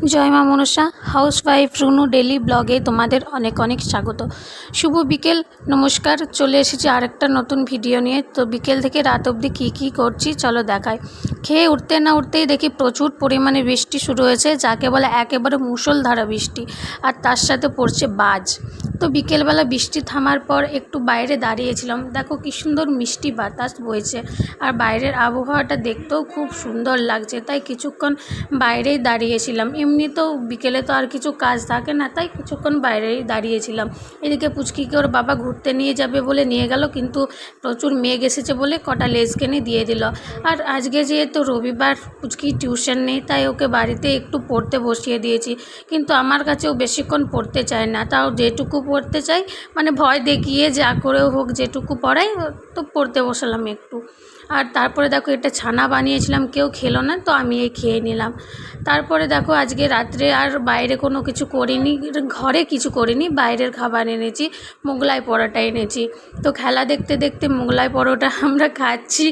জয় মা Manasa housewife Runu daily ব্লগে তোমাদের অনেক অনেক স্বাগত। শুভ বিকেল, নমস্কার। চলে এসেছি আরেকটা নতুন ভিডিও নিয়ে। তো বিকেল থেকে রাত অবধি কী করছি চলো দেখাই। খেয়ে উঠতে না উঠতেই দেখি প্রচুর পরিমাণে বৃষ্টি শুরু হয়েছে, যাকে বলে একেবারে মুষলধারা বৃষ্টি, আর তার সাথে পড়ছে বাজ। তো বিকেলবেলা বৃষ্টি থামার পর একটু বাইরে দাঁড়িয়েছিলাম, দেখো কী সুন্দর মিষ্টি বাতাস বইছে, আর বাইরের আবহাওয়াটা দেখতেও খুব সুন্দর লাগছে, তাই কিছুক্ষণ বাইরেই দাঁড়িয়েছিলাম। এমনিতেও বিকেলে তো আর কিছু কাজ থাকে না, তাই কিছুক্ষণ বাইরেই দাঁড়িয়েছিলাম। এদিকে পুচকিকে ওর বাবা ঘুরতে নিয়ে যাবে বলে নিয়ে গেল, কিন্তু প্রচুর মেঘ এসেছে বলে কটা লেজ কিনে দিয়ে দিল। আর আজকে যেহেতু রবিবার, পুচকি টিউশন নেই, তাই ওকে বাড়িতে একটু পড়তে বসিয়ে দিয়েছি। কিন্তু আমার কাছেও বেশিক্ষণ পড়তে চায় না, তাও যেটুকু পড়তে চাই মানে ভয় দেখিয়ে যা করেও হোক যেটুকু পড়াই তো পড়তে বসালাম একটু। আর তারপরে দেখো এটা ছানা বানিয়েছিলাম, কেউ খেলো না, তো আমি এই খেয়ে নিলাম। তারপরে দেখো আজকে রাত্রে আর বাইরে কোনো কিছু করিনি, ঘরে কিছু করিনি, বাইরের খাবার এনেছি, মোগলাই পরোটা এনেছি। তো খেলা দেখতে দেখতে মোগলাই পরোটা আমরা খাচ্ছি।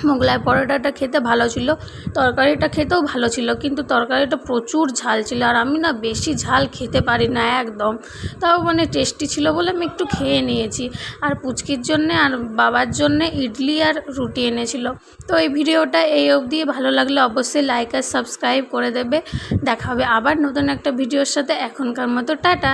মোগলাই পরোটাটা খেতে ভালো ছিল, তরকারিটা খেতেও ভালো ছিল, কিন্তু তরকারিটা প্রচুর ঝাল ছিল, আর আমি না বেশি ঝাল খেতে পারি না একদম। তাও মানে টেস্টি ছিল বলে আমি একটু খেয়ে নিয়েছি। আর পুচকির জন্যে আর বাবার জন্যে ইডলি আর রুটি এনেছিল। তো এই ভিডিওটা এই অবধি, ভালো লাগলে অবশ্যই লাইক আর সাবস্ক্রাইব করে দেবে। দেখা হবে আবার নতুন একটা ভিডিওর সাথে। এখনকার মতো টাটা।